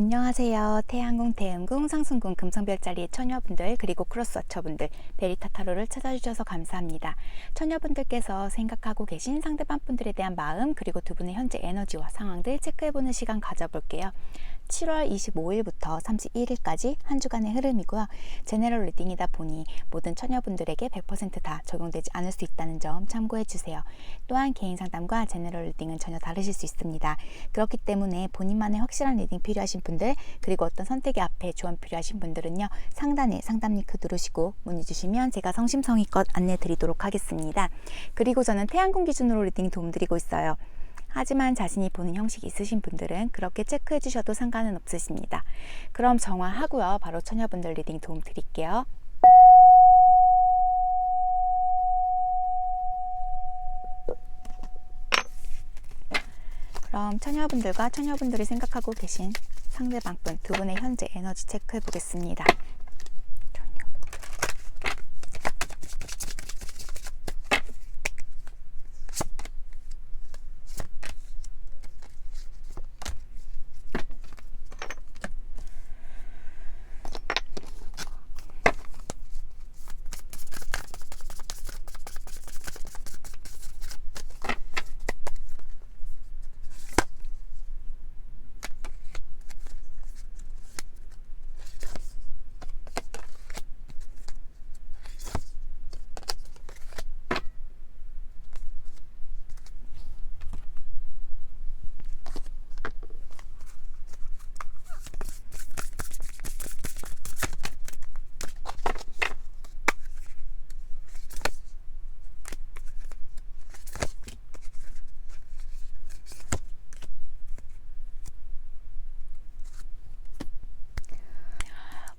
안녕하세요. 태양궁, 대음궁, 상승궁, 금성별자리의 처녀분들 그리고 크로스워처분들 베리타 타로를 찾아주셔서 감사합니다. 처녀분들께서 생각하고 계신 상대방 분들에 대한 마음 그리고 두 분의 현재 에너지와 상황들 체크해보는 시간 가져볼게요. 7월 25일부터 31일까지 한 주간의 흐름이고요. 제너럴 리딩이다 보니 모든 처녀분들에게 100% 다 적용되지 않을 수 있다는 점 참고해주세요. 또한 개인 상담과 제너럴 리딩은 전혀 다르실 수 있습니다. 그렇기 때문에 본인만의 확실한 리딩 필요하신 분들 그리고 어떤 선택의 앞에 조언 필요하신 분들은요. 상단에 상담 링크 누르시고 문의 주시면 제가 성심성의껏 안내 드리도록 하겠습니다. 그리고 저는 태양궁 기준으로 리딩 도움드리고 있어요. 하지만 자신이 보는 형식이 있으신 분들은 그렇게 체크해 주셔도 상관은 없으십니다. 그럼 정화하고요. 바로 처녀분들 리딩 도움 드릴게요. 그럼 처녀분들과 처녀분들이 생각하고 계신 상대방분 두 분의 현재 에너지 체크해 보겠습니다.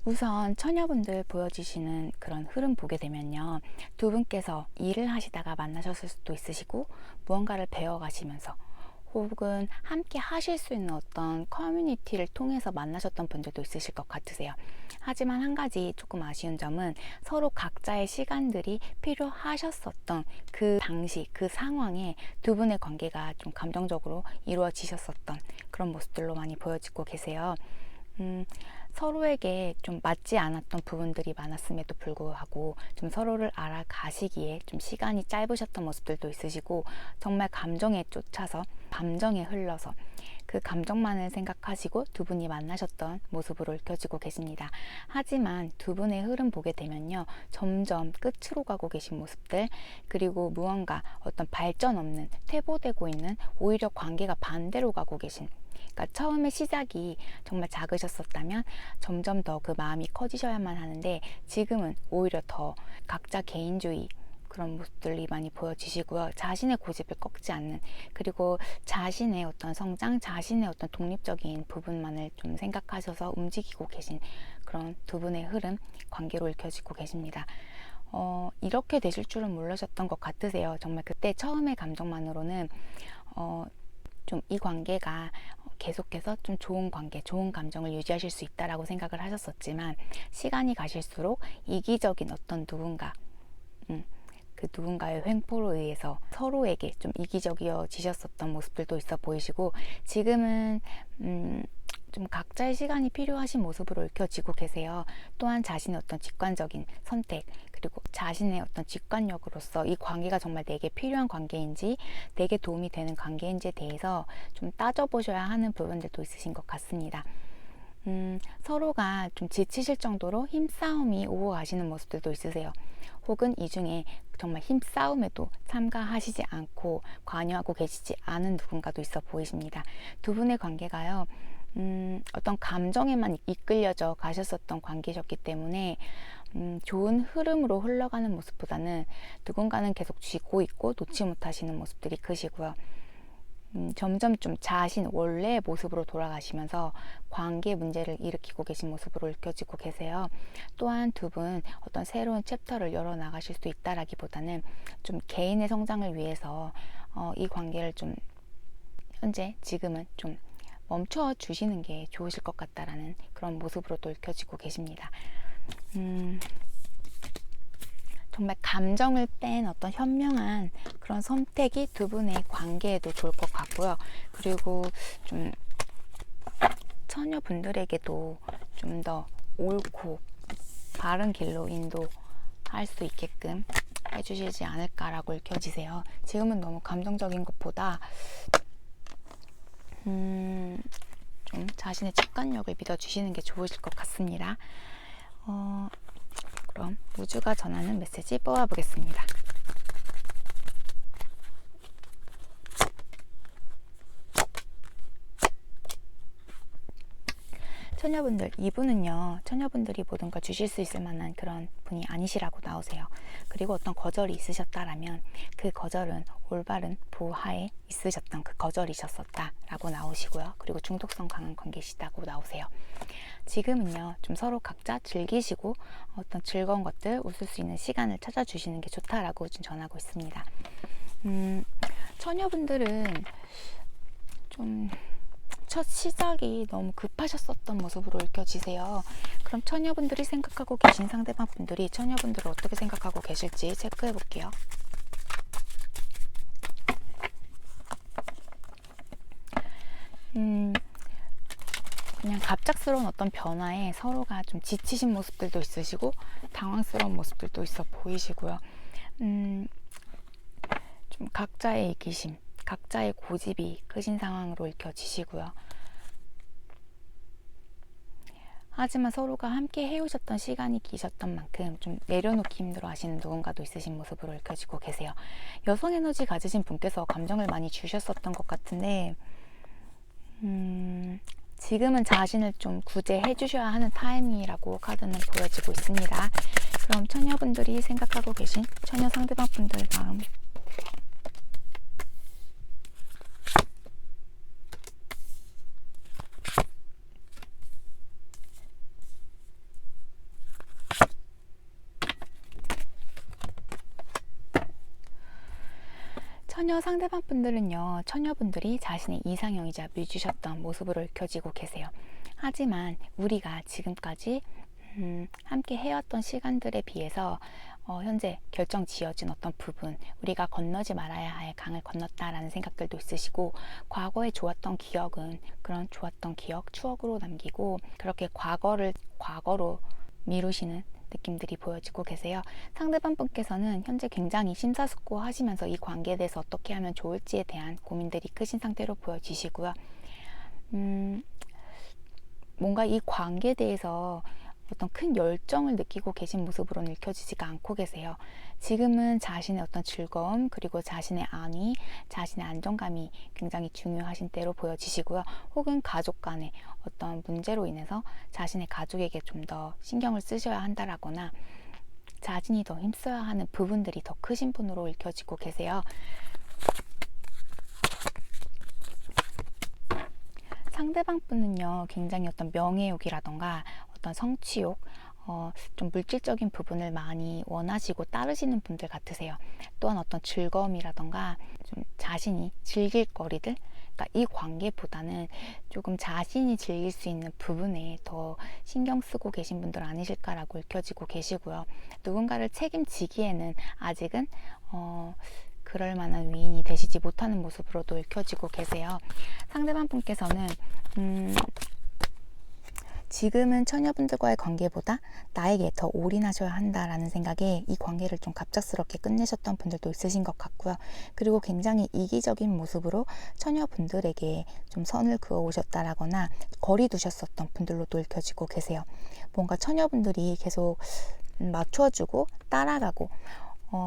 우선 처녀분들 보여주시는 그런 흐름 보게 되면요. 두 분께서 일을 하시다가 만나셨을 수도 있으시고 무언가를 배워가시면서 혹은 함께 하실 수 있는 어떤 커뮤니티를 통해서 만나셨던 분들도 있으실 것 같으세요. 하지만 한 가지 조금 아쉬운 점은 서로 각자의 시간들이 필요하셨었던 그 당시 그 상황에 두 분의 관계가 좀 감정적으로 이루어지셨었던 그런 모습들로 많이 보여지고 계세요. 서로에게 좀 맞지 않았던 부분들이 많았음에도 불구하고 좀 서로를 알아가시기에 좀 시간이 짧으셨던 모습들도 있으시고 정말 감정에 쫓아서 감정에 흘러서 그 감정만을 생각하시고 두 분이 만나셨던 모습으로 읽혀지고 계십니다. 하지만 두 분의 흐름 보게 되면요. 점점 끝으로 가고 계신 모습들 그리고 무언가 어떤 발전 없는 퇴보되고 있는 오히려 관계가 반대로 가고 계신 그러니까 처음에 시작이 정말 작으셨었다면 점점 더 그 마음이 커지셔야만 하는데 지금은 오히려 더 각자 개인주의 그런 모습들이 많이 보여지시고요. 자신의 고집을 꺾지 않는 그리고 자신의 어떤 성장, 자신의 어떤 독립적인 부분만을 좀 생각하셔서 움직이고 계신 그런 두 분의 흐름, 관계로 읽혀지고 계십니다. 이렇게 되실 줄은 모르셨던 것 같으세요. 정말 그때 처음의 감정만으로는 좀 이 관계가 계속해서 좀 좋은 관계, 좋은 감정을 유지하실 수 있다라고 생각을 하셨었지만 시간이 가실수록 이기적인 어떤 누군가 그 누군가의 횡포로 의해서 서로에게 좀 이기적이어지셨었던 모습들도 있어 보이시고 지금은 좀 각자의 시간이 필요하신 모습으로 읽혀지고 계세요. 또한 자신의 어떤 직관적인 선택 그리고 자신의 어떤 직관력으로서 이 관계가 정말 내게 필요한 관계인지 내게 도움이 되는 관계인지에 대해서 좀 따져보셔야 하는 부분들도 있으신 것 같습니다. 서로가 좀 지치실 정도로 힘싸움이 오고 가시는 모습들도 있으세요. 혹은 이 중에 정말 힘싸움에도 참가하시지 않고 관여하고 계시지 않은 누군가도 있어 보이십니다. 두 분의 관계가요. 어떤 감정에만 이끌려져 가셨었던 관계셨기 때문에 좋은 흐름으로 흘러가는 모습보다는 누군가는 계속 쥐고 있고 놓지 못하시는 모습들이 크시고요. 점점 좀 자신 원래의 모습으로 돌아가시면서 관계 문제를 일으키고 계신 모습으로 읽혀지고 계세요. 또한 두 분 어떤 새로운 챕터를 열어 나가실 수 있다라기보다는 좀 개인의 성장을 위해서 이 관계를 좀 현재 지금은 좀 멈춰 주시는 게 좋으실 것 같다라는 그런 모습으로 또 읽혀지고 계십니다. 정말 감정을 뺀 어떤 현명한 그런 선택이 두 분의 관계에도 좋을 것 같고요. 그리고 좀 처녀분들에게도 좀 더 옳고 바른 길로 인도할 수 있게끔 해주시지 않을까라고 읽혀지세요. 지금은 너무 감정적인 것보다 좀 자신의 직관력을 믿어주시는 게 좋으실 것 같습니다. 그럼 우주가 전하는 메시지 뽑아보겠습니다. 처녀분들, 이분은요, 처녀분들이 모든 걸 주실 수 있을 만한 그런 분이 아니시라고 나오세요. 그리고 어떤 거절이 있으셨다라면 그 거절은 올바른 보호하에 있으셨던 그 거절이셨었다라고 나오시고요. 그리고 중독성 강한 관계시다고 나오세요. 지금은요, 좀 서로 각자 즐기시고 어떤 즐거운 것들, 웃을 수 있는 시간을 찾아주시는 게 좋다라고 좀 전하고 있습니다. 처녀분들은 좀 첫 시작이 너무 급하셨었던 모습으로 읽혀지세요. 그럼 처녀분들이 생각하고 계신 상대방 분들이 처녀분들을 어떻게 생각하고 계실지 체크해 볼게요. 그냥 갑작스러운 어떤 변화에 서로가 좀 지치신 모습들도 있으시고 당황스러운 모습들도 있어 보이시고요. 좀 각자의 이기심, 각자의 고집이 크신 상황으로 읽혀지시고요. 하지만 서로가 함께 해오셨던 시간이 기셨던 만큼 좀 내려놓기 힘들어 하시는 누군가도 있으신 모습으로 읽혀지고 계세요. 여성 에너지 가지신 분께서 감정을 많이 주셨었던 것 같은데 지금은 자신을 좀 구제해 주셔야 하는 타이밍이라고 카드는 보여지고 있습니다. 그럼 처녀분들이 생각하고 계신 처녀 상대방 분들 마음 처녀 상대방 분들은요, 처녀분들이 자신의 이상형이자 뮤지셨던 모습으로 읽혀지고 계세요. 하지만 우리가 지금까지 함께 해왔던 시간들에 비해서 현재 결정 지어진 어떤 부분, 우리가 건너지 말아야 할 강을 건넜다라는 생각들도 있으시고, 과거에 좋았던 기억은 그런 좋았던 기억, 추억으로 남기고 그렇게 과거로 미루시는 느낌들이 보여지고 계세요. 상대방 분께서는 현재 굉장히 심사숙고하시면서 이 관계에 대해서 어떻게 하면 좋을지에 대한 고민들이 크신 상태로 보여지시고요. 뭔가 이 관계에 대해서 어떤 큰 열정을 느끼고 계신 모습으로는 읽혀지지가 않고 계세요. 지금은 자신의 어떤 즐거움, 그리고 자신의 안위, 자신의 안정감이 굉장히 중요하신 때로 보여지시고요. 혹은 가족 간의 어떤 문제로 인해서 자신의 가족에게 좀 더 신경을 쓰셔야 한다라거나 자신이 더 힘써야 하는 부분들이 더 크신 분으로 읽혀지고 계세요. 상대방 분은요, 굉장히 어떤 명예욕이라던가 어떤 성취욕, 좀 물질적인 부분을 많이 원하시고 따르시는 분들 같으세요. 또한 어떤 즐거움이라던가 좀 자신이 즐길 거리들, 그러니까 이 관계보다는 조금 자신이 즐길 수 있는 부분에 더 신경 쓰고 계신 분들 아니실까라고 읽혀지고 계시고요. 누군가를 책임지기에는 아직은 그럴 만한 위인이 되시지 못하는 모습으로도 읽혀지고 계세요. 상대방 분께서는 지금은 처녀분들과의 관계보다 나에게 더 올인하셔야 한다라는 생각에 이 관계를 좀 갑작스럽게 끝내셨던 분들도 있으신 것 같고요. 그리고 굉장히 이기적인 모습으로 처녀분들에게 좀 선을 그어 오셨다라거나 거리 두셨었던 분들로도 읽혀지고 계세요. 뭔가 처녀분들이 계속 맞춰주고 따라가고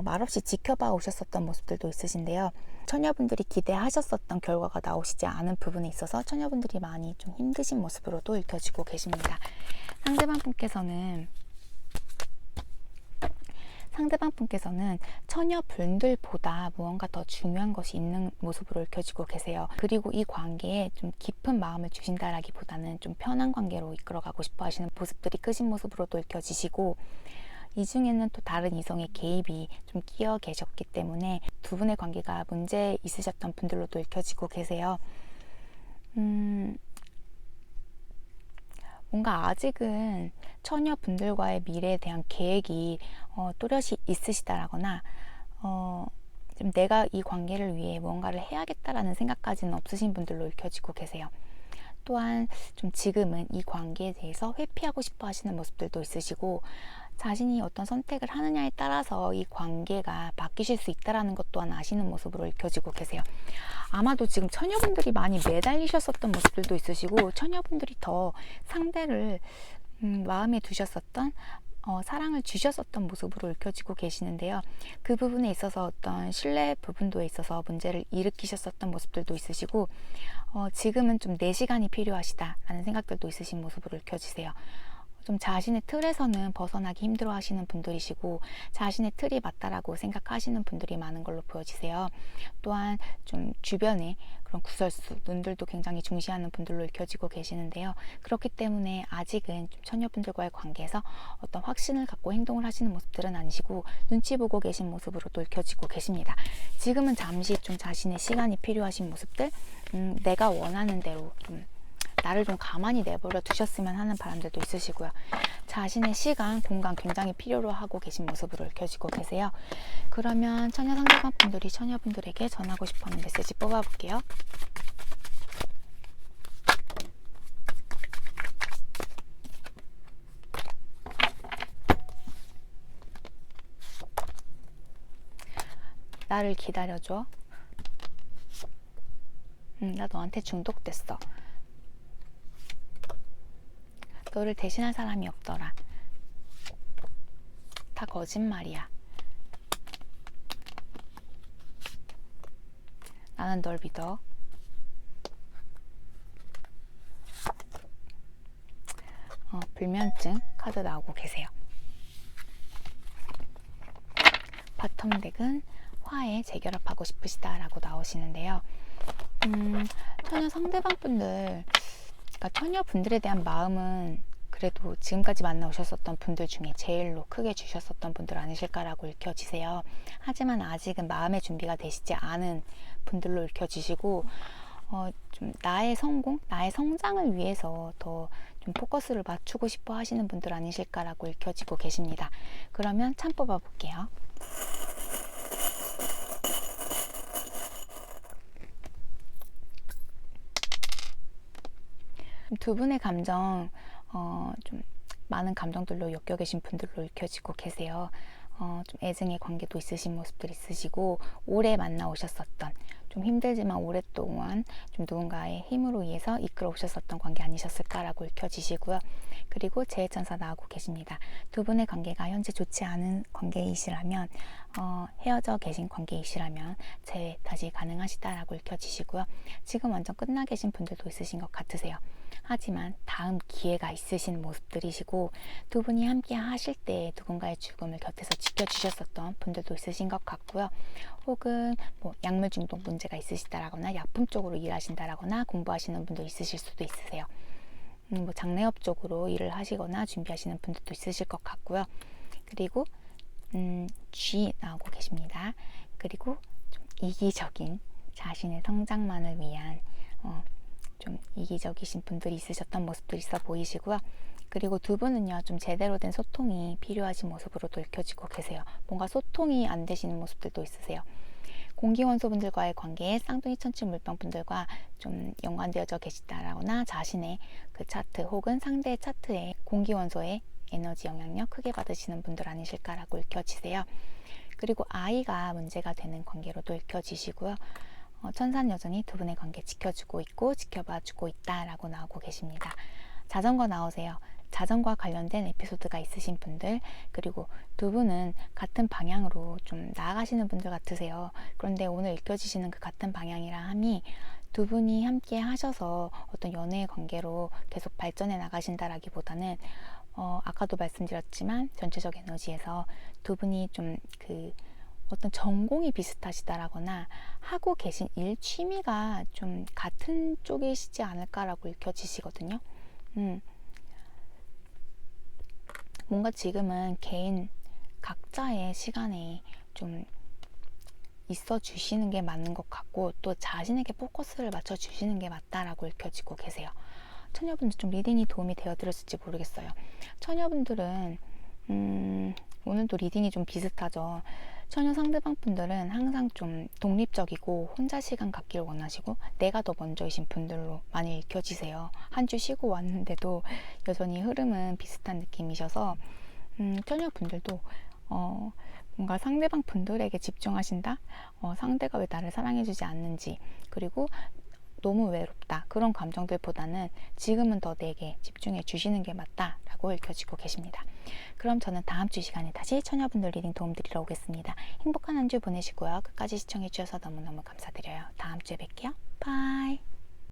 말없이 지켜봐 오셨었던 모습들도 있으신데요. 처녀분들이 기대하셨었던 결과가 나오시지 않은 부분에 있어서 처녀분들이 많이 좀 힘드신 모습으로도 읽혀지고 계십니다. 상대방 분께서는 처녀분들보다 무언가 더 중요한 것이 있는 모습으로 읽혀지고 계세요. 그리고 이 관계에 좀 깊은 마음을 주신다라기보다는 좀 편한 관계로 이끌어가고 싶어 하시는 모습들이 크신 모습으로도 읽혀지시고, 이 중에는 또 다른 이성의 개입이 좀 끼어 계셨기 때문에 두 분의 관계가 문제 있으셨던 분들로도 읽혀지고 계세요. 뭔가 아직은 처녀분들과의 미래에 대한 계획이 또렷이 있으시다라거나 좀 내가 이 관계를 위해 무언가를 해야겠다라는 생각까지는 없으신 분들로 읽혀지고 계세요. 또한 좀 지금은 이 관계에 대해서 회피하고 싶어 하시는 모습들도 있으시고, 자신이 어떤 선택을 하느냐에 따라서 이 관계가 바뀌실 수 있다는 것 또한 아시는 모습으로 읽혀지고 계세요. 아마도 지금 처녀분들이 많이 매달리셨었던 모습들도 있으시고, 처녀분들이 더 상대를 마음에 두셨었던, 사랑을 주셨었던 모습으로 읽혀지고 계시는데요. 그 부분에 있어서 어떤 신뢰 부분도에 있어서 문제를 일으키셨었던 모습들도 있으시고, 지금은 좀 내 시간이 필요하시다라는 생각들도 있으신 모습으로 읽혀지세요. 좀 자신의 틀에서는 벗어나기 힘들어 하시는 분들이시고, 자신의 틀이 맞다라고 생각하시는 분들이 많은 걸로 보여지세요. 또한 좀 주변에 그런 구설수, 눈들도 굉장히 중시하는 분들로 읽혀지고 계시는데요. 그렇기 때문에 아직은 좀 처녀분들과의 관계에서 어떤 확신을 갖고 행동을 하시는 모습들은 아니시고, 눈치 보고 계신 모습으로도 읽혀지고 계십니다. 지금은 잠시 좀 자신의 시간이 필요하신 모습들, 내가 원하는 대로 나를 좀 가만히 내버려 두셨으면 하는 바람들도 있으시고요. 자신의 시간, 공간 굉장히 필요로 하고 계신 모습으로 읽혀지고 계세요. 그러면 처녀 상대방 분들이 처녀분들에게 전하고 싶어하는 메시지 뽑아볼게요. 나를 기다려줘. 나 너한테 중독됐어. 너를 대신할 사람이 없더라. 다 거짓말이야. 나는 널 믿어. 불면증 카드 나오고 계세요. 바텀덱은 화해 재결합하고 싶으시다라고 나오시는데요. 처녀 상대방 분들, 그러니까 처녀분들에 대한 마음은 그래도 지금까지 만나오셨었던 분들 중에 제일로 크게 주셨었던 분들 아니실까라고 읽혀지세요. 하지만 아직은 마음의 준비가 되시지 않은 분들로 읽혀지시고, 좀 나의 성공, 나의 성장을 위해서 더 좀 포커스를 맞추고 싶어 하시는 분들 아니실까라고 읽혀지고 계십니다. 그러면 참 뽑아볼게요. 두 분의 감정, 좀 많은 감정들로 엮여 계신 분들로 읽혀지고 계세요. 좀 애증의 관계도 있으신 모습들 있으시고, 오래 만나오셨었던, 좀 힘들지만 오랫동안 좀 누군가의 힘으로 의해서 이끌어 오셨었던 관계 아니셨을까라고 읽혀지시고요. 그리고 재해천사 나오고 계십니다. 두 분의 관계가 현재 좋지 않은 관계이시라면, 헤어져 계신 관계이시라면 재회 다시 가능하시다라고 읽혀지시고요. 지금 완전 끝나 계신 분들도 있으신 것 같으세요. 하지만 다음 기회가 있으신 모습들이시고, 두 분이 함께 하실 때 누군가의 죽음을 곁에서 지켜주셨었던 분들도 있으신 것 같고요. 혹은 뭐 약물 중독 문제가 있으시다라거나 약품 쪽으로 일하신다라거나 공부하시는 분도 있으실 수도 있으세요. 뭐 장례업 쪽으로 일을 하시거나 준비하시는 분들도 있으실 것 같고요. 그리고 G 나오고 계십니다. 그리고 좀 이기적인 자신의 성장만을 위한 좀 이기적이신 분들이 있으셨던 모습들이 있어 보이시고요. 그리고 두 분은요, 좀 제대로 된 소통이 필요하신 모습으로도 읽혀지고 계세요. 뭔가 소통이 안 되시는 모습들도 있으세요. 공기원소분들과의 관계에 쌍둥이 천치 물병분들과 좀 연관되어져 계시다라거나 자신의 그 차트 혹은 상대의 차트에 공기원소의 에너지 영향력 크게 받으시는 분들 아니실까라고 읽혀지세요. 그리고 아이가 문제가 되는 관계로도 읽혀지시고요. 천사는 여전히 두 분의 관계 지켜주고 있고 지켜봐주고 있다라고 나오고 계십니다. 자전거 나오세요. 자전거와 관련된 에피소드가 있으신 분들, 그리고 두 분은 같은 방향으로 좀 나아가시는 분들 같으세요. 그런데 오늘 읽혀지시는 그 같은 방향이라 함이 두 분이 함께 하셔서 어떤 연애의 관계로 계속 발전해 나가신다라기보다는 아까도 말씀드렸지만 전체적 에너지에서 두 분이 좀 어떤 전공이 비슷하시다라거나 하고 계신 일, 취미가 좀 같은 쪽이시지 않을까라고 읽혀지시거든요. 뭔가 지금은 개인 각자의 시간에 좀 있어 주시는 게 맞는 것 같고, 또 자신에게 포커스를 맞춰 주시는 게 맞다라고 읽혀지고 계세요. 처녀분들 좀 리딩이 도움이 되어 드렸을지 모르겠어요. 처녀분들은 오늘도 리딩이 좀 비슷하죠. 처녀 상대방 분들은 항상 좀 독립적이고 혼자 시간 갖기를 원하시고 내가 더 먼저이신 분들로 많이 읽혀지세요. 한 주 쉬고 왔는데도 여전히 흐름은 비슷한 느낌이셔서 처녀 분들도 뭔가 상대방 분들에게 집중하신다? 상대가 왜 나를 사랑해주지 않는지, 그리고 너무 외롭다, 그런 감정들보다는 지금은 더 내게 집중해 주시는 게 맞다 라고 읽혀지고 계십니다. 그럼 저는 다음 주 시간에 다시 처녀분들 리딩 도움드리러 오겠습니다. 행복한 한 주 보내시고요. 끝까지 시청해 주셔서 너무너무 감사드려요. 다음 주에 뵐게요. 바이.